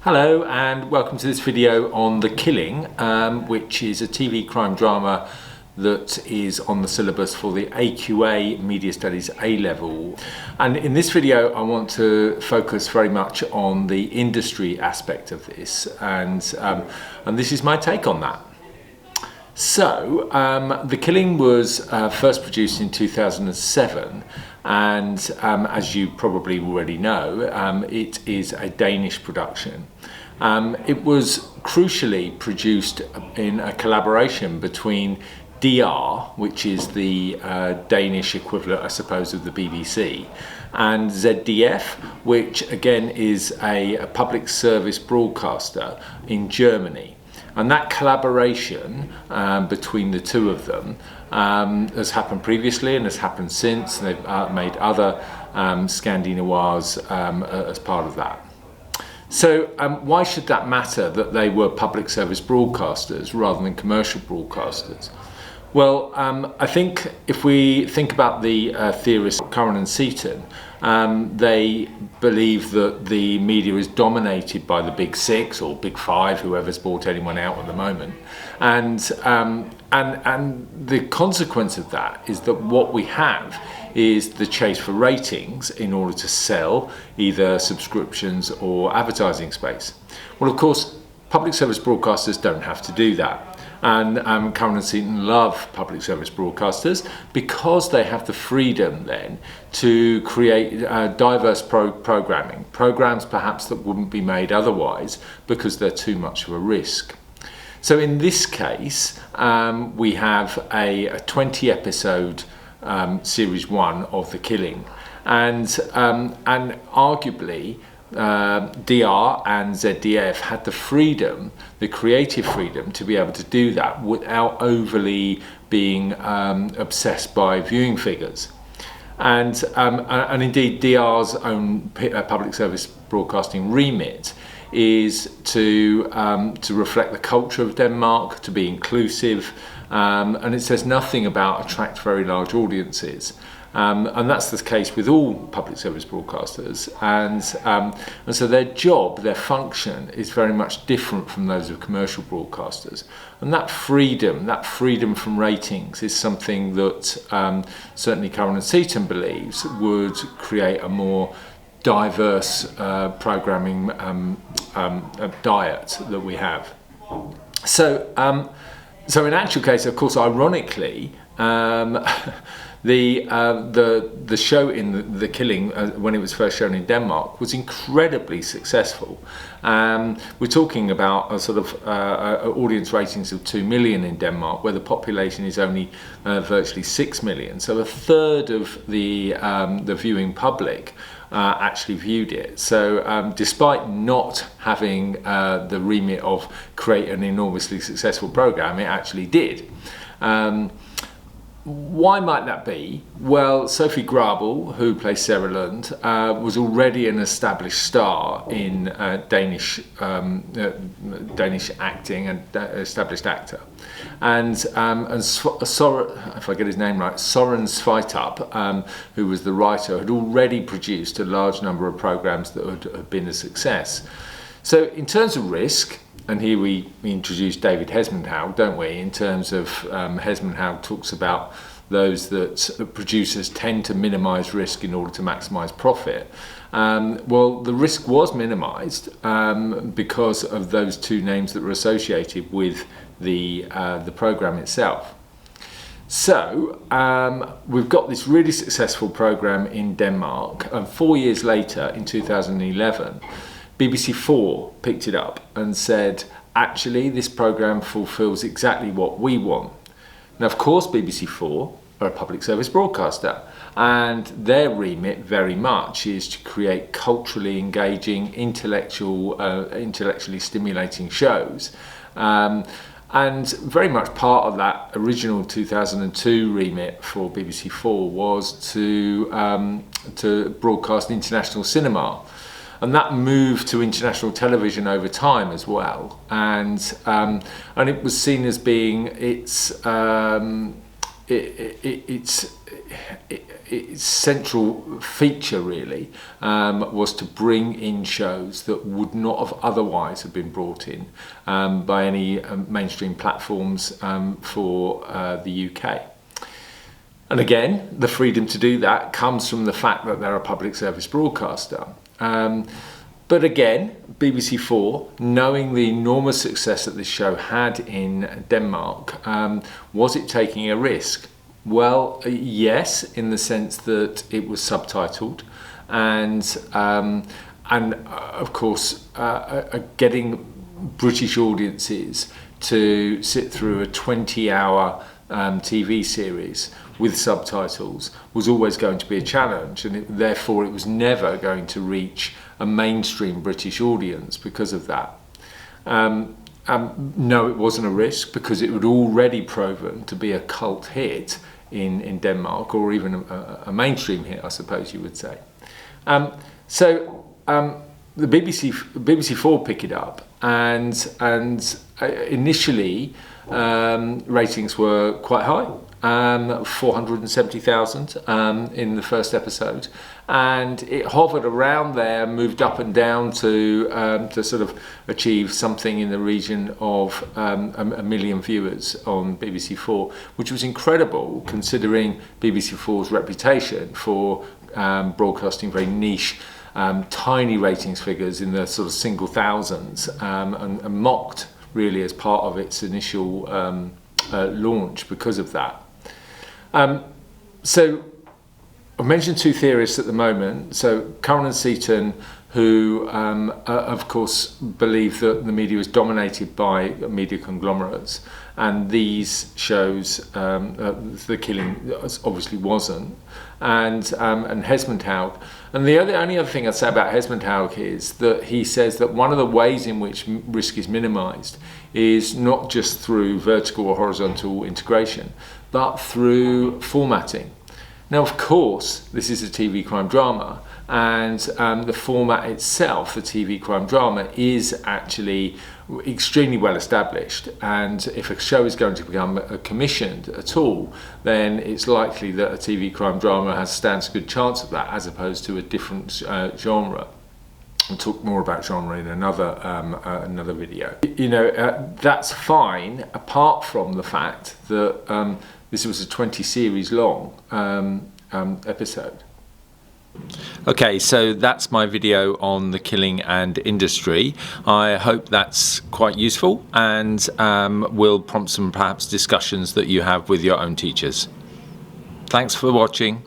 Hello and welcome to this video on The Killing, which is a TV crime drama that is on the syllabus for the AQA Media Studies A-Level. And in this video I want to focus very much on the industry aspect of this, and this is my take on that. So, The Killing was first produced in 2007, and as you probably already know, it is a Danish production. It was crucially produced in a collaboration between DR, which is the Danish equivalent, I suppose, of the BBC, and ZDF, which again is a public service broadcaster in Germany. And that collaboration between the two of them has happened previously and has happened since. They've made other Scandi-noirs as part of that. So why should that matter that they were public service broadcasters rather than commercial broadcasters? Well, I think if we think about the theorist Curran and Seaton, they believe that the media is dominated by the big six or big five, whoever's bought anyone out at the moment, and the consequence of that is that what we have is the chase for ratings in order to sell either subscriptions or advertising space. Well, of course, public service broadcasters don't have to do that. And Curran and Seaton love public service broadcasters because they have the freedom then to create diverse programs perhaps that wouldn't be made otherwise because they're too much of a risk. So in this case, we have a 20 episode series 1 of The Killing, and arguably DR and ZDF had the freedom, the creative freedom, to be able to do that without overly being obsessed by viewing figures. And indeed, DR's own public service broadcasting remit is to reflect the culture of Denmark, to be inclusive, and it says nothing about attract very large audiences. And that's the case with all public service broadcasters, and so their job, their function, is very much different from those of commercial broadcasters. And that freedom from ratings, is something that certainly Curran and Seaton believes would create a more diverse programming diet that we have. So in actual case, of course, ironically, the show in The Killing, when it was first shown in Denmark, was incredibly successful. We're talking about a sort of audience ratings of 2 million in Denmark, where the population is only virtually 6 million. So a third of the viewing public actually viewed it. So despite not having the remit of create an enormously successful program, it actually did. Why might that be? Well, Sofie Gråbøl, who plays Sarah Lund, was already an established star in Danish acting, and established actor. And Soren, if I get his name right, Soren Sveistrup, who was the writer, had already produced a large number of programs that had been a success. So in terms of risk, and here we introduce David Hesmondhalgh, don't we, in terms of Hesmondhalgh talks about those that producers tend to minimise risk in order to maximise profit. Well, the risk was minimised because of those two names that were associated with the programme itself. So we've got this really successful programme in Denmark, and 4 years later, in 2011, BBC4 picked it up and said, actually, this programme fulfills exactly what we want. Now, of course, BBC4 are a public service broadcaster, and their remit very much is to create culturally engaging, intellectually stimulating shows. And very much part of that original 2002 remit for BBC4 was to broadcast international cinema. And that moved to international television over time as well, and it was seen as being its its central feature really was to bring in shows that would not have otherwise have been brought in by any mainstream platforms for the UK. And again, the freedom to do that comes from the fact that they're a public service broadcaster. But again, BBC4, knowing the enormous success that this show had in Denmark, was it taking a risk? Well, yes, in the sense that it was subtitled, and of course, getting British audiences to sit through a 20-hour TV series with subtitles was always going to be a challenge, and therefore it was never going to reach a mainstream British audience because of that. No, it wasn't a risk because it had already proven to be a cult hit in Denmark, or even a mainstream hit, I suppose you would say. So the BBC4 pick it up, and initially ratings were quite high. 470,000 in the first episode, and it hovered around there, moved up and down to sort of achieve something in the region of a million viewers on BBC4, which was incredible considering BBC4's reputation for broadcasting very niche, tiny ratings figures in the sort of single thousands, and mocked really as part of its initial launch because of that. So I've mentioned two theorists at the moment. So Curran and Seaton, who of course believe that the media is dominated by media conglomerates, and these shows, The Killing obviously wasn't, and Hesmondhalgh. And the only other thing I'd say about Hesmondhalgh is that he says that one of the ways in which risk is minimised is not just through vertical or horizontal integration, but through formatting. Now, of course, this is a TV crime drama, and the format itself, the TV crime drama, is actually extremely well established. And if a show is going to become commissioned at all, then it's likely that a TV crime drama stands a good chance of that, as opposed to a different genre. We'll talk more about genre in another video. You know, that's fine, apart from the fact that this was a 20 series long episode. Okay, so that's my video on The Killing and Industry. I hope that's quite useful, and will prompt some perhaps discussions that you have with your own teachers. Thanks for watching.